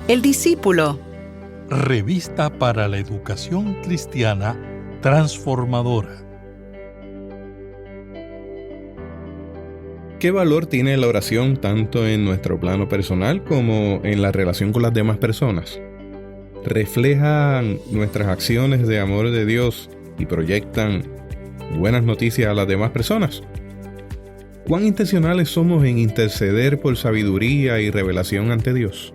El discípulo. Revista para la educación cristiana transformadora. ¿Qué valor tiene la oración tanto en nuestro plano personal como en la relación con las demás personas? ¿Reflejan nuestras acciones de amor de Dios y proyectan buenas noticias a las demás personas? ¿Cuán intencionales somos en interceder por sabiduría y revelación ante Dios?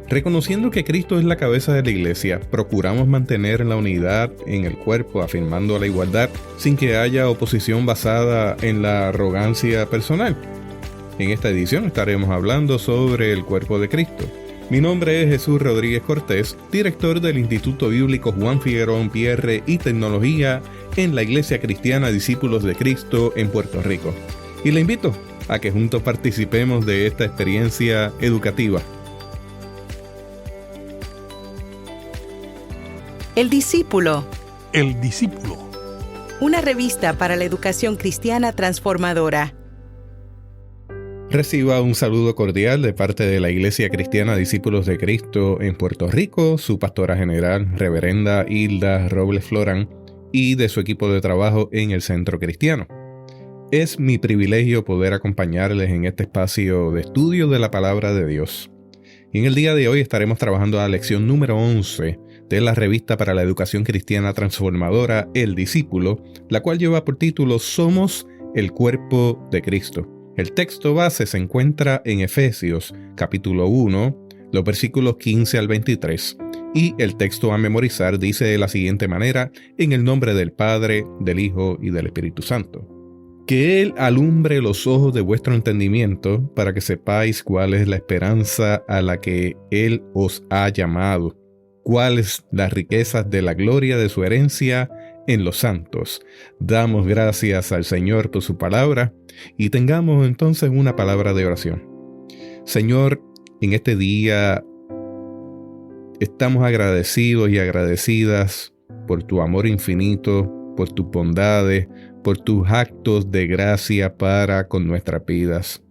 Reconociendo que Cristo es la cabeza de la iglesia, procuramos mantener la unidad en el cuerpo, afirmando la igualdad, sin que haya oposición basada en la arrogancia personal. En esta edición estaremos hablando sobre el cuerpo de Cristo. Mi nombre es Jesús Rodríguez Cortés, director del Instituto Bíblico Juan Figueroa Pierre y Tecnología en la Iglesia Cristiana Discípulos de Cristo en Puerto Rico. Y le invito a que juntos participemos de esta experiencia educativa. El discípulo. El discípulo. Una revista para la educación cristiana transformadora. Reciba un saludo cordial de parte de la Iglesia Cristiana Discípulos de Cristo en Puerto Rico, su pastora general, reverenda Hilda Robles Florán, y de su equipo de trabajo en el Centro Cristiano. Es mi privilegio poder acompañarles en este espacio de estudio de la Palabra de Dios. Y en el día de hoy estaremos trabajando la lección número 11 de la revista para la educación cristiana transformadora, El Discípulo, la cual lleva por título Somos el cuerpo de Cristo. El texto base se encuentra en Efesios, capítulo 1, los versículos 15 al 23, y el texto a memorizar dice de la siguiente manera: en el nombre del Padre, del Hijo y del Espíritu Santo. Que Él alumbre los ojos de vuestro entendimiento, para que sepáis cuál es la esperanza a la que Él os ha llamado, cuáles las riquezas de la gloria de su herencia en los santos. Damos gracias al Señor por su palabra y tengamos entonces una palabra de oración. Señor, en este día estamos agradecidos y agradecidas por tu amor infinito, por tus bondades, por tus actos de gracia para con nuestras vidas.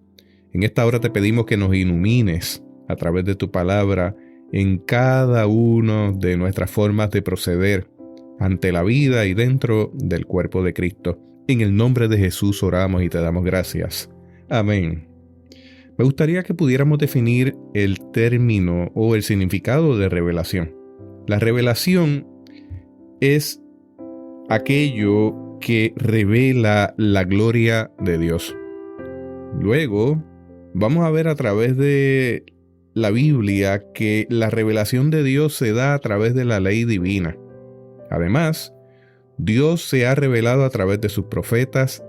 En esta hora te pedimos que nos ilumines a través de tu palabra en cada una de nuestras formas de proceder ante la vida y dentro del cuerpo de Cristo. En el nombre de Jesús oramos y te damos gracias. Amén. Me gustaría que pudiéramos definir el término o el significado de revelación. La revelación es aquello que revela la gloria de Dios. Luego, vamos a ver a través de la Biblia que la revelación de Dios se da a través de la ley divina. Además, Dios se ha revelado a través de sus profetas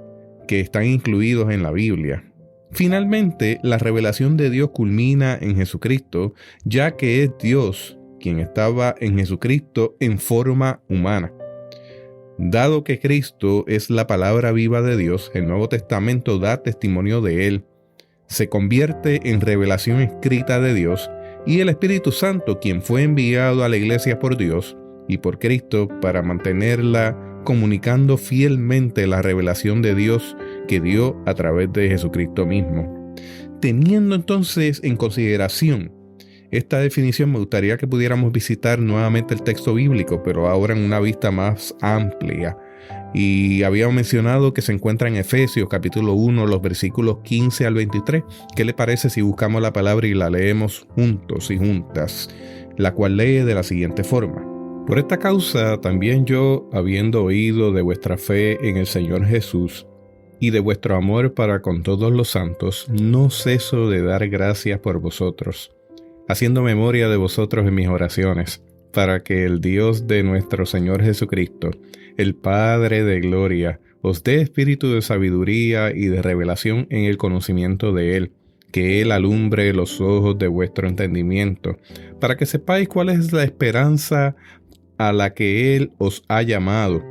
que están incluidos en la Biblia. Finalmente, la revelación de Dios culmina en Jesucristo, ya que es Dios quien estaba en Jesucristo en forma humana. Dado que Cristo es la palabra viva de Dios, el Nuevo Testamento da testimonio de Él. Se convierte en revelación escrita de Dios, y el Espíritu Santo, quien fue enviado a la iglesia por Dios y por Cristo para mantenerla comunicando fielmente la revelación de Dios que dio a través de Jesucristo mismo. Teniendo entonces en consideración esta definición, me gustaría que pudiéramos visitar nuevamente el texto bíblico, pero ahora en una vista más amplia. Y habíamos mencionado que se encuentra en Efesios capítulo 1, los versículos 15 al 23. ¿Qué le parece si buscamos la palabra y la leemos juntos y juntas? La cual lee de la siguiente forma: Por esta causa también yo, habiendo oído de vuestra fe en el Señor Jesús y de vuestro amor para con todos los santos, no ceso de dar gracias por vosotros, haciendo memoria de vosotros en mis oraciones, para que el Dios de nuestro Señor Jesucristo, el Padre de gloria, os dé espíritu de sabiduría y de revelación en el conocimiento de Él, que Él alumbre los ojos de vuestro entendimiento, para que sepáis cuál es la esperanza a la que Él os ha llamado,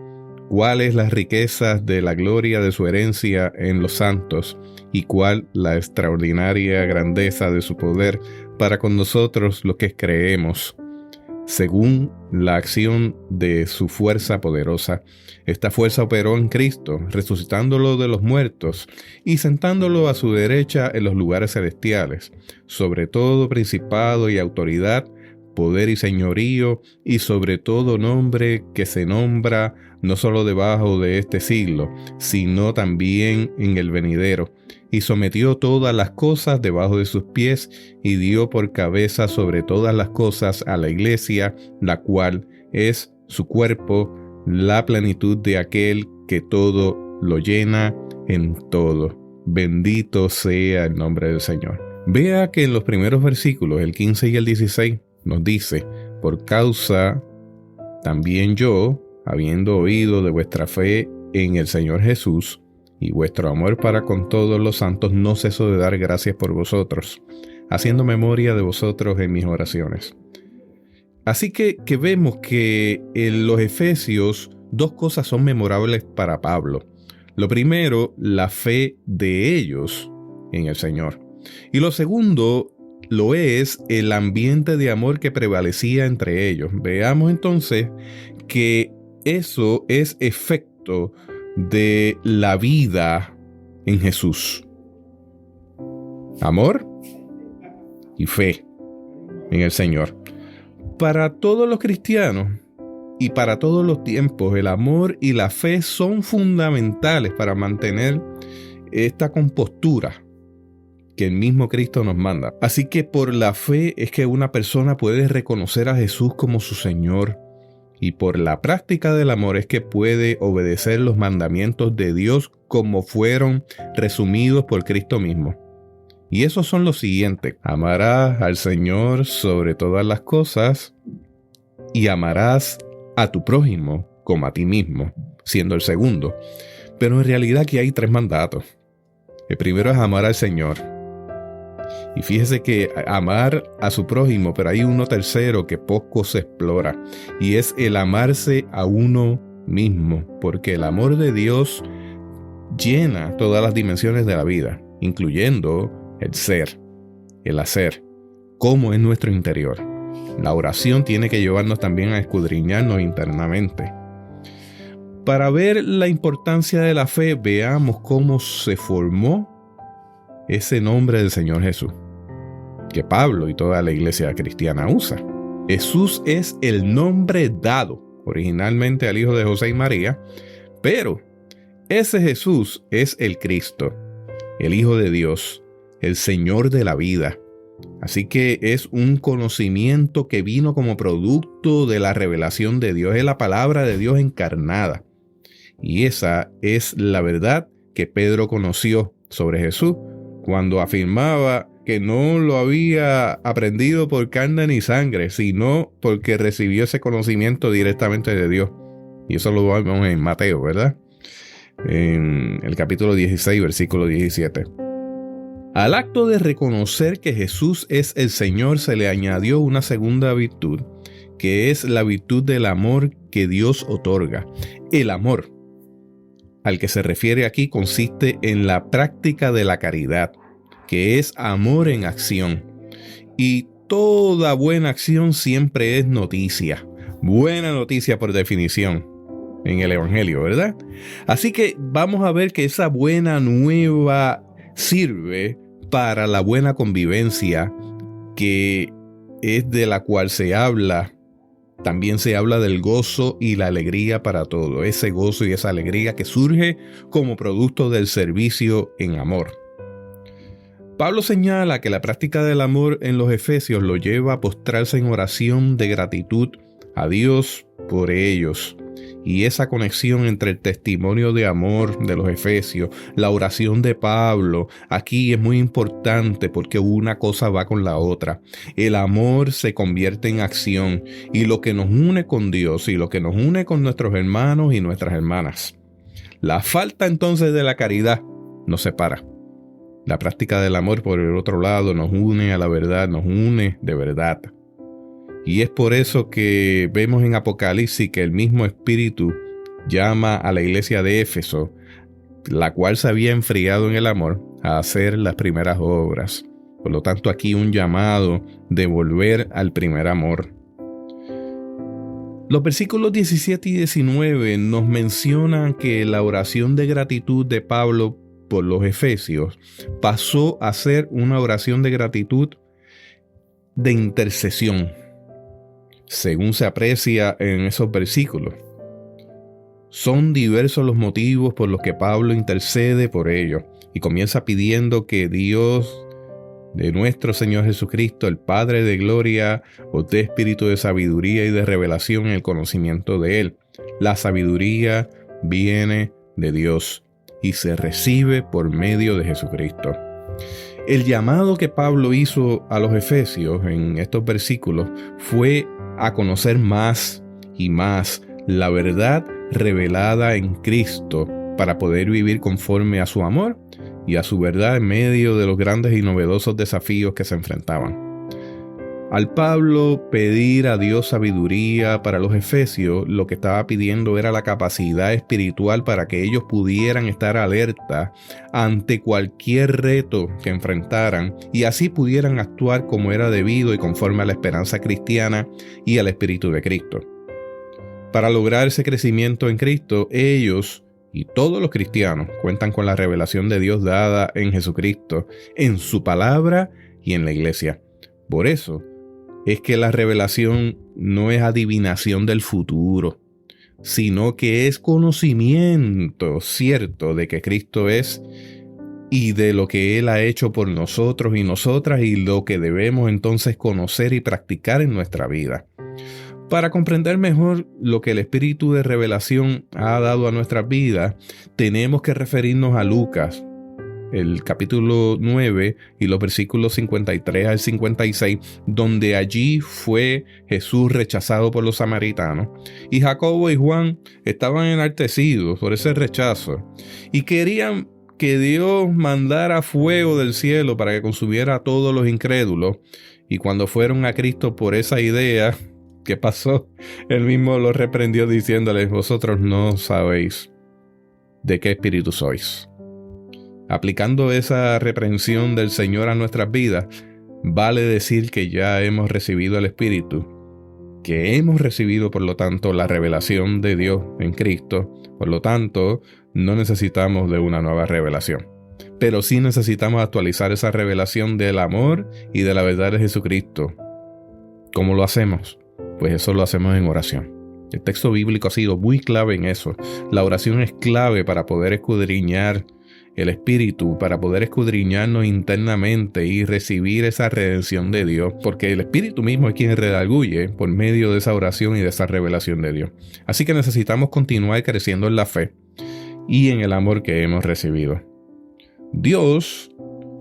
cuáles las riquezas de la gloria de su herencia en los santos, y cuál la extraordinaria grandeza de su poder para con nosotros los que creemos, según la acción de su fuerza poderosa. Esta fuerza operó en Cristo, resucitándolo de los muertos y sentándolo a su derecha en los lugares celestiales, sobre todo principado y autoridad, poder y señorío, y sobre todo nombre que se nombra no solo debajo de este siglo, sino también en el venidero. Y sometió todas las cosas debajo de sus pies, y dio por cabeza sobre todas las cosas a la iglesia, la cual es su cuerpo, la plenitud de aquel que todo lo llena en todo. Bendito sea el nombre del Señor. Vea que en los primeros versículos, el 15 y el 16, nos dice: por causa también yo, habiendo oído de vuestra fe en el Señor Jesús y vuestro amor para con todos los santos, no ceso de dar gracias por vosotros, haciendo memoria de vosotros en mis oraciones. Así que vemos que en los Efesios dos cosas son memorables para Pablo. Lo primero, la fe de ellos en el Señor. Y lo segundo, lo es el ambiente de amor que prevalecía entre ellos. Veamos entonces que eso es efecto de la vida en Jesús. Amor y fe en el Señor. Para todos los cristianos y para todos los tiempos, el amor y la fe son fundamentales para mantener esta compostura que el mismo Cristo nos manda. Así que por la fe es que una persona puede reconocer a Jesús como su Señor, y por la práctica del amor es que puede obedecer los mandamientos de Dios como fueron resumidos por Cristo mismo. Y esos son los siguientes: amarás al Señor sobre todas las cosas y amarás a tu prójimo como a ti mismo, siendo el segundo. Pero en realidad aquí hay 3 mandatos. El primero es amar al Señor. Y fíjese que amar a su prójimo, pero hay uno tercero que poco se explora, y es el amarse a uno mismo, porque el amor de Dios llena todas las dimensiones de la vida, incluyendo el ser, el hacer, cómo es nuestro interior. La oración tiene que llevarnos también a escudriñarnos internamente. Para ver la importancia de la fe, veamos cómo se formó ese nombre del Señor Jesús, que Pablo y toda la iglesia cristiana usa. Jesús es el nombre dado originalmente al hijo de José y María, pero ese Jesús es el Cristo, el Hijo de Dios, el Señor de la vida. Así que es un conocimiento que vino como producto de la revelación de Dios, es la palabra de Dios encarnada. Y esa es la verdad que Pedro conoció sobre Jesús cuando afirmaba que no lo había aprendido por carne ni sangre, sino porque recibió ese conocimiento directamente de Dios. Y eso lo vemos en Mateo, ¿verdad? En el capítulo 16, versículo 17. Al acto de reconocer que Jesús es el Señor se le añadió una segunda virtud, que es la virtud del amor que Dios otorga. El amor al que se refiere aquí consiste en la práctica de la caridad, que es amor en acción. Y toda buena acción siempre es noticia. Buena noticia por definición en el Evangelio, ¿verdad? Así que vamos a ver que esa buena nueva sirve para la buena convivencia, que es de la cual se habla. También se habla del gozo y la alegría para todo. Ese gozo y esa alegría que surge como producto del servicio en amor. Pablo señala que la práctica del amor en los Efesios lo lleva a postrarse en oración de gratitud a Dios por ellos. Y esa conexión entre el testimonio de amor de los Efesios, la oración de Pablo, aquí es muy importante porque una cosa va con la otra. El amor se convierte en acción, y lo que nos une con Dios y lo que nos une con nuestros hermanos y nuestras hermanas. La falta entonces de la caridad nos separa. La práctica del amor, por el otro lado, nos une a la verdad, nos une de verdad. Y es por eso que vemos en Apocalipsis que el mismo Espíritu llama a la iglesia de Éfeso, la cual se había enfriado en el amor, a hacer las primeras obras. Por lo tanto, aquí un llamado de volver al primer amor. Los versículos 17 y 19 nos mencionan que la oración de gratitud de Pablo por los efesios pasó a ser una oración de gratitud de intercesión, según se aprecia en esos versículos. Son diversos los motivos por los que Pablo intercede por ellos y comienza pidiendo que Dios de nuestro Señor Jesucristo, el Padre de gloria, os dé espíritu de sabiduría y de revelación en el conocimiento de Él. La sabiduría viene de Dios y se recibe por medio de Jesucristo. El llamado que Pablo hizo a los efesios en estos versículos fue a conocer más y más la verdad revelada en Cristo para poder vivir conforme a su amor y a su verdad en medio de los grandes y novedosos desafíos que se enfrentaban. Al Pablo pedir a Dios sabiduría para los efesios, lo que estaba pidiendo era la capacidad espiritual para que ellos pudieran estar alerta ante cualquier reto que enfrentaran y así pudieran actuar como era debido y conforme a la esperanza cristiana y al Espíritu de Cristo. Para lograr ese crecimiento en Cristo, ellos y todos los cristianos cuentan con la revelación de Dios dada en Jesucristo, en su palabra y en la iglesia. Por eso es que la revelación no es adivinación del futuro, sino que es conocimiento cierto de que Cristo es y de lo que Él ha hecho por nosotros y nosotras y lo que debemos entonces conocer y practicar en nuestra vida. Para comprender mejor lo que el Espíritu de revelación ha dado a nuestras vidas, tenemos que referirnos a Lucas, el capítulo 9 y los versículos 53 al 56, donde allí fue Jesús rechazado por los samaritanos, y Jacobo y Juan estaban enaltecidos por ese rechazo, y querían que Dios mandara fuego del cielo para que consumiera a todos los incrédulos, y cuando fueron a Cristo por esa idea, ¿qué pasó? Él mismo los reprendió diciéndoles: vosotros no sabéis de qué espíritu sois. Aplicando esa reprensión del Señor a nuestras vidas, vale decir que ya hemos recibido el Espíritu, que hemos recibido por lo tanto la revelación de Dios en Cristo, por lo tanto no necesitamos de una nueva revelación. Pero sí necesitamos actualizar esa revelación del amor y de la verdad de Jesucristo. ¿Cómo lo hacemos? Pues eso lo hacemos en oración. El texto bíblico ha sido muy clave en eso. La oración es clave para poder escudriñar el Espíritu, para poder escudriñarnos internamente y recibir esa redención de Dios, porque el Espíritu mismo es quien redarguye por medio de esa oración y de esa revelación de Dios. Así que necesitamos continuar creciendo en la fe y en el amor que hemos recibido. Dios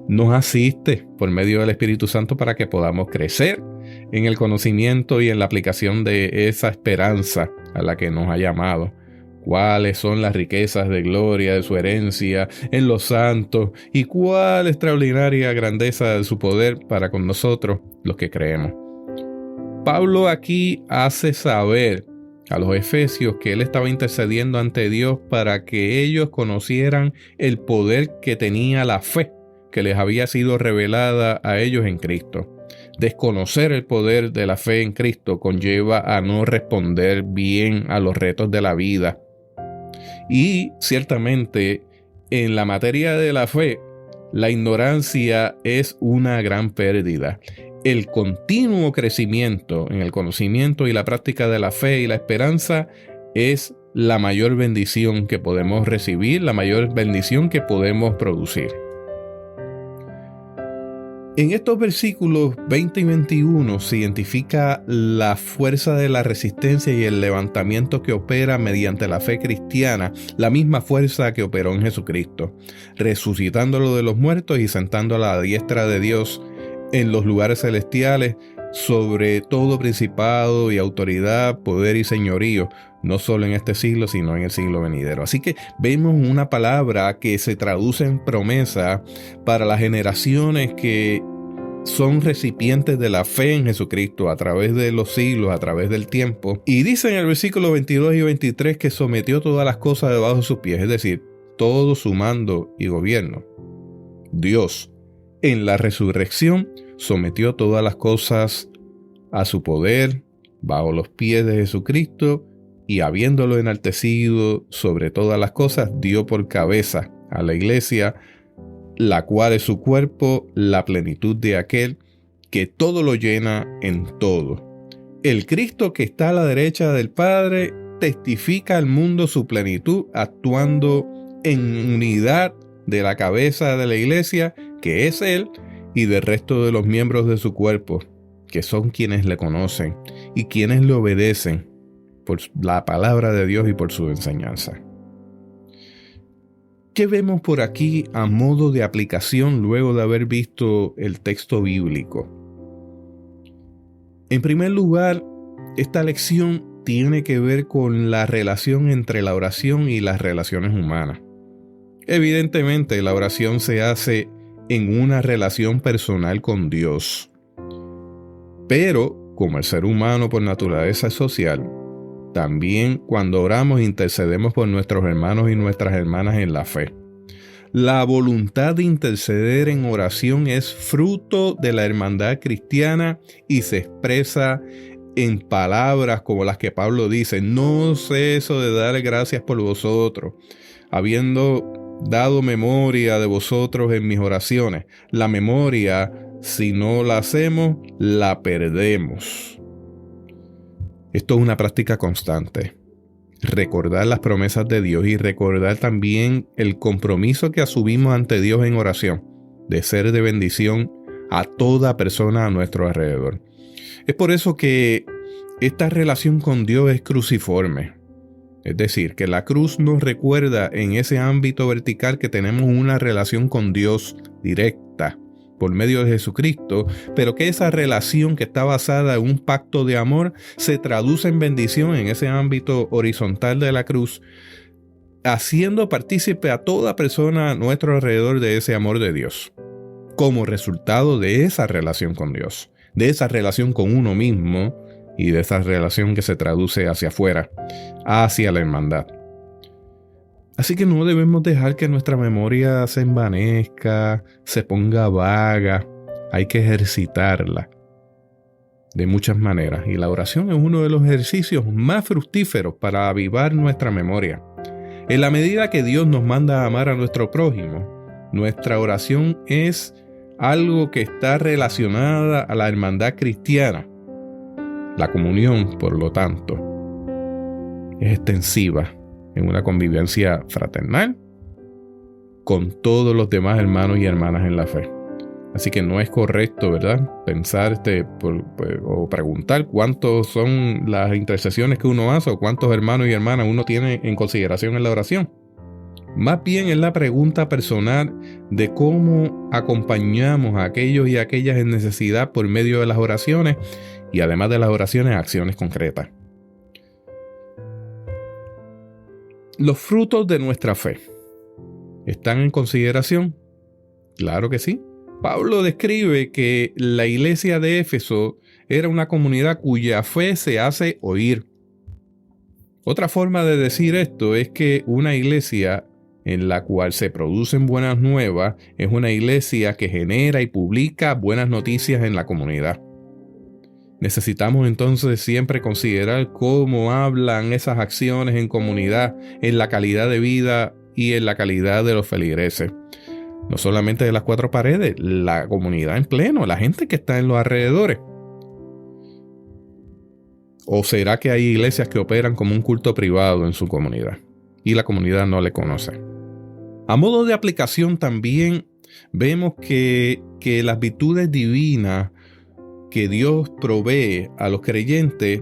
nos asiste por medio del Espíritu Santo para que podamos crecer en el conocimiento y en la aplicación de esa esperanza a la que nos ha llamado. Cuáles son las riquezas de gloria de su herencia en los santos y cuál extraordinaria grandeza de su poder para con nosotros los que creemos. Pablo aquí hace saber a los efesios que él estaba intercediendo ante Dios para que ellos conocieran el poder que tenía la fe que les había sido revelada a ellos en Cristo. Desconocer el poder de la fe en Cristo conlleva a no responder bien a los retos de la vida. Y ciertamente en la materia de la fe, la ignorancia es una gran pérdida. El continuo crecimiento en el conocimiento y la práctica de la fe y la esperanza es la mayor bendición que podemos recibir, la mayor bendición que podemos producir. En estos versículos 20 y 21 se identifica la fuerza de la resistencia y el levantamiento que opera mediante la fe cristiana, la misma fuerza que operó en Jesucristo, resucitándolo de los muertos y sentándolo a la diestra de Dios en los lugares celestiales, sobre todo principado y autoridad, poder y señorío, no solo en este siglo, sino en el siglo venidero. Así que vemos una palabra que se traduce en promesa para las generaciones que son recipientes de la fe en Jesucristo a través de los siglos, a través del tiempo. Y dice en el versículo 22 y 23 que sometió todas las cosas debajo de sus pies, es decir, todo su mando y gobierno. Dios, en la resurrección, sometió todas las cosas a su poder bajo los pies de Jesucristo, y habiéndolo enaltecido sobre todas las cosas, dio por cabeza a la iglesia, la cual es su cuerpo, la plenitud de aquel que todo lo llena en todo. El Cristo que está a la derecha del Padre testifica al mundo su plenitud, actuando en unidad de la cabeza de la iglesia, que es Él, y del resto de los miembros de su cuerpo, que son quienes le conocen y quienes le obedecen por la palabra de Dios y por su enseñanza. ¿Qué vemos por aquí a modo de aplicación luego de haber visto el texto bíblico? En primer lugar, esta lección tiene que ver con la relación entre la oración y las relaciones humanas. Evidentemente, la oración se hace en una relación personal con Dios. Pero, como el ser humano por naturaleza es social, también cuando oramos intercedemos por nuestros hermanos y nuestras hermanas en la fe. La voluntad de interceder en oración es fruto de la hermandad cristiana y se expresa en palabras como las que Pablo dice: no ceso de dar gracias por vosotros, habiendo dado memoria de vosotros en mis oraciones. La memoria, si no la hacemos, la perdemos. Esto es una práctica constante. Recordar las promesas de Dios y recordar también el compromiso que asumimos ante Dios en oración, de ser de bendición a toda persona a nuestro alrededor. Es por eso que esta relación con Dios es cruciforme. Es decir, que la cruz nos recuerda en ese ámbito vertical que tenemos una relación con Dios directa por medio de Jesucristo, pero que esa relación que está basada en un pacto de amor se traduce en bendición en ese ámbito horizontal de la cruz, haciendo partícipe a toda persona a nuestro alrededor de ese amor de Dios, como resultado de esa relación con Dios, de esa relación con uno mismo y de esa relación que se traduce hacia afuera, hacia la hermandad. Así que no debemos dejar que nuestra memoria se envanezca, se ponga vaga. Hay que ejercitarla de muchas maneras. Y la oración es uno de los ejercicios más fructíferos para avivar nuestra memoria. En la medida que Dios nos manda a amar a nuestro prójimo, nuestra oración es algo que está relacionada a la hermandad cristiana. La comunión, por lo tanto, es extensiva en una convivencia fraternal con todos los demás hermanos y hermanas en la fe. Así que no es correcto, ¿verdad?, pensar o preguntar cuántos son las intercesiones que uno hace o cuántos hermanos y hermanas uno tiene en consideración en la oración. Más bien es la pregunta personal de cómo acompañamos a aquellos y aquellas en necesidad por medio de las oraciones y además de las oraciones, acciones concretas. ¿Los frutos de nuestra fe están en consideración? Claro que sí. Pablo describe que la iglesia de Éfeso era una comunidad cuya fe se hace oír. Otra forma de decir esto es que una iglesia en la cual se producen buenas nuevas es una iglesia que genera y publica buenas noticias en la comunidad. Necesitamos entonces siempre considerar cómo hablan esas acciones en comunidad, en la calidad de vida y en la calidad de los feligreses. No solamente de las cuatro paredes, la comunidad en pleno, la gente que está en los alrededores. ¿O será que hay iglesias que operan como un culto privado en su comunidad y la comunidad no le conoce? A modo de aplicación también vemos que las virtudes divinas que Dios provee a los creyentes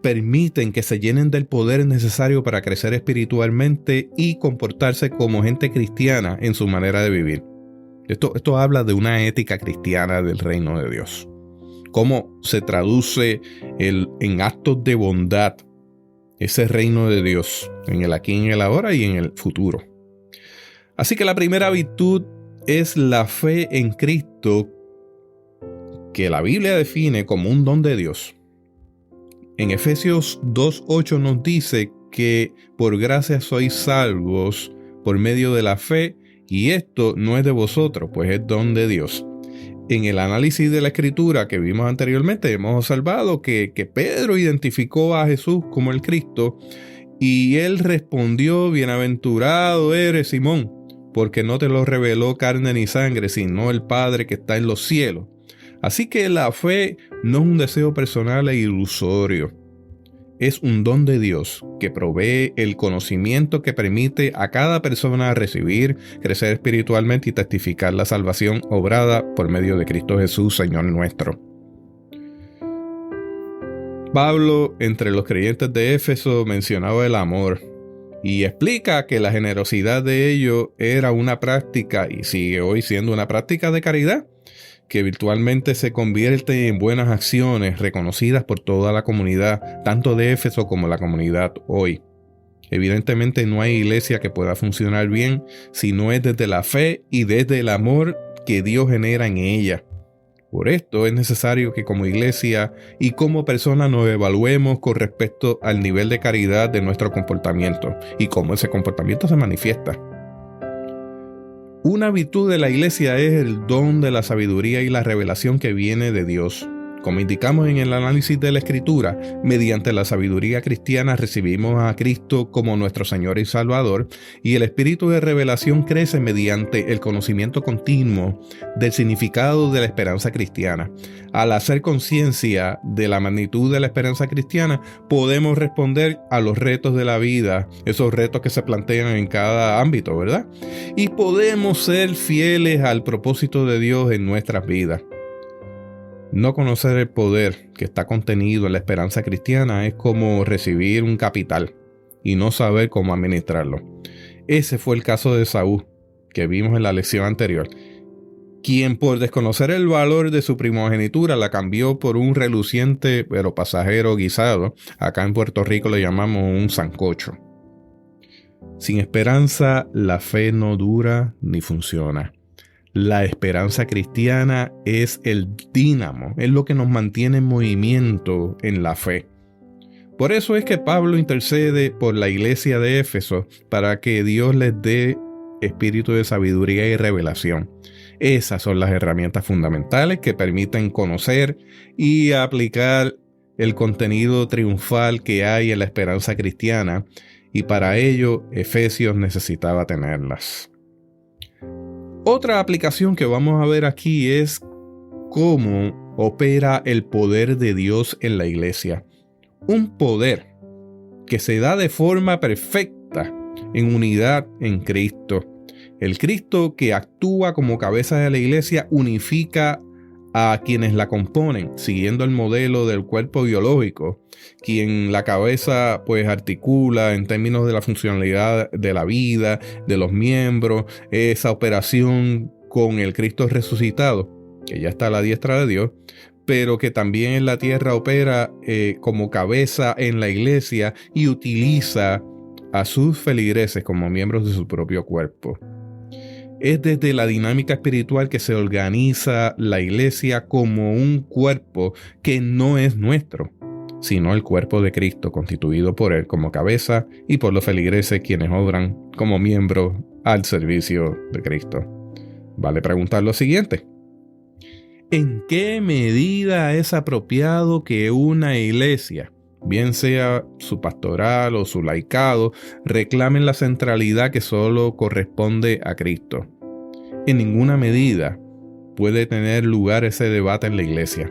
permiten que se llenen del poder necesario para crecer espiritualmente y comportarse como gente cristiana en su manera de vivir. Esto habla de una ética cristiana del reino de Dios. Cómo se traduce en actos de bondad ese reino de Dios en el aquí, en el ahora y en el futuro. Así que la primera virtud es la fe en Cristo, que la Biblia define como un don de Dios. En Efesios 2:8 nos dice que por gracia sois salvos por medio de la fe, y esto no es de vosotros, pues es don de Dios. En el análisis de la Escritura que vimos anteriormente, hemos observado que Pedro identificó a Jesús como el Cristo y él respondió: bienaventurado eres, Simón, porque no te lo reveló carne ni sangre, sino el Padre que está en los cielos. Así que la fe no es un deseo personal e ilusorio. Es un don de Dios que provee el conocimiento que permite a cada persona recibir, crecer espiritualmente y testificar la salvación obrada por medio de Cristo Jesús, Señor nuestro. Pablo, entre los creyentes de Éfeso, mencionaba el amor y explica que la generosidad de ellos era una práctica, y sigue hoy siendo una práctica de caridad, que virtualmente se convierte en buenas acciones reconocidas por toda la comunidad, tanto de Éfeso como la comunidad hoy. Evidentemente no hay iglesia que pueda funcionar bien si no es desde la fe y desde el amor que Dios genera en ella. Por esto es necesario que como iglesia y como personas nos evaluemos con respecto al nivel de caridad de nuestro comportamiento y cómo ese comportamiento se manifiesta. Una virtud de la iglesia es el don de la sabiduría y la revelación que viene de Dios. Como indicamos en el análisis de la Escritura, mediante la sabiduría cristiana recibimos a Cristo como nuestro Señor y Salvador, y el espíritu de revelación crece mediante el conocimiento continuo del significado de la esperanza cristiana. Al hacer conciencia de la magnitud de la esperanza cristiana, podemos responder a los retos de la vida, esos retos que se plantean en cada ámbito, ¿verdad? Y podemos ser fieles al propósito de Dios en nuestras vidas. No conocer el poder que está contenido en la esperanza cristiana es como recibir un capital y no saber cómo administrarlo. Ese fue el caso de Saúl, que vimos en la lección anterior, quien por desconocer el valor de su primogenitura la cambió por un reluciente pero pasajero guisado. Acá en Puerto Rico le llamamos un sancocho. Sin esperanza, la fe no dura ni funciona. La esperanza cristiana es el dínamo, es lo que nos mantiene en movimiento en la fe. Por eso es que Pablo intercede por la iglesia de Éfeso para que Dios les dé espíritu de sabiduría y revelación. Esas son las herramientas fundamentales que permiten conocer y aplicar el contenido triunfal que hay en la esperanza cristiana, y para ello Efesios necesitaba tenerlas. Otra aplicación que vamos a ver aquí es cómo opera el poder de Dios en la iglesia. Un poder que se da de forma perfecta en unidad en Cristo. El Cristo que actúa como cabeza de la iglesia unifica a quienes la componen, siguiendo el modelo del cuerpo biológico, quien la cabeza pues articula en términos de la funcionalidad de la vida, de los miembros, esa operación con el Cristo resucitado, que ya está a la diestra de Dios, pero que también en la tierra opera como cabeza en la iglesia y utiliza a sus feligreses como miembros de su propio cuerpo. Es desde la dinámica espiritual que se organiza la iglesia como un cuerpo que no es nuestro, sino el cuerpo de Cristo, constituido por Él como cabeza y por los feligreses quienes obran como miembros al servicio de Cristo. Vale preguntar lo siguiente: ¿en qué medida es apropiado que una iglesia, bien sea su pastoral o su laicado, reclamen la centralidad que solo corresponde a Cristo? En ninguna medida puede tener lugar ese debate en la iglesia,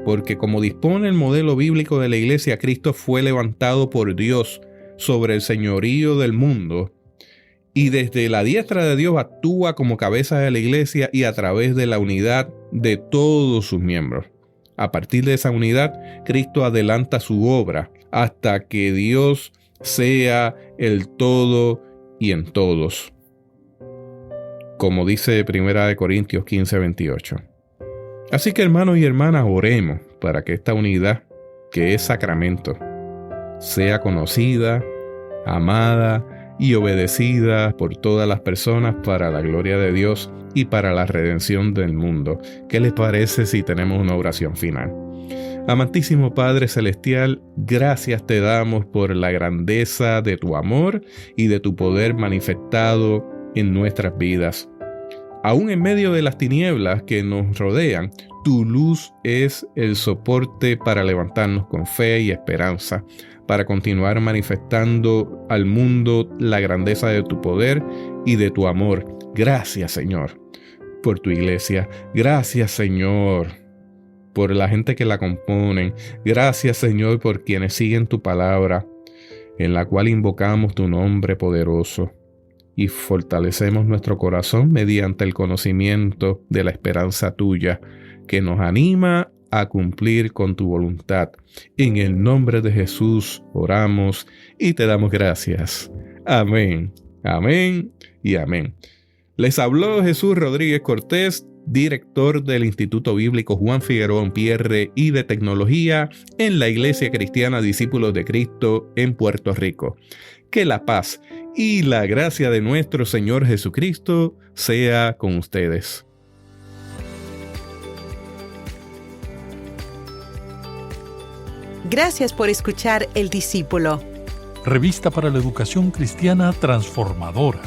porque como dispone el modelo bíblico de la iglesia, Cristo fue levantado por Dios sobre el señorío del mundo, y desde la diestra de Dios actúa como cabeza de la iglesia y a través de la unidad de todos sus miembros. A partir de esa unidad, Cristo adelanta su obra hasta que Dios sea el todo y en todos, como dice 1 Corintios 15:28. Así que hermanos y hermanas, oremos para que esta unidad, que es sacramento, sea conocida, amada y obedecida por todas las personas para la gloria de Dios y para la redención del mundo. ¿Qué les parece si tenemos una oración final? Amantísimo Padre Celestial, gracias te damos por la grandeza de tu amor y de tu poder manifestado en nuestras vidas. Aún en medio de las tinieblas que nos rodean, tu luz es el soporte para levantarnos con fe y esperanza, para continuar manifestando al mundo la grandeza de tu poder y de tu amor. Gracias, Señor, por tu iglesia. Gracias, Señor, por la gente que la componen. Gracias, Señor, por quienes siguen tu palabra, en la cual invocamos tu nombre poderoso y fortalecemos nuestro corazón mediante el conocimiento de la esperanza tuya, que nos anima a cumplir con tu voluntad. En el nombre de Jesús oramos y te damos gracias. Amén, amén y amén. Les habló Jesús Rodríguez Cortés, director del Instituto Bíblico Juan Figueroa Unpierre y de Tecnología en la Iglesia Cristiana Discípulos de Cristo en Puerto Rico. Que la paz y la gracia de nuestro Señor Jesucristo sea con ustedes. Gracias por escuchar El Discípulo. Revista para la educación cristiana transformadora.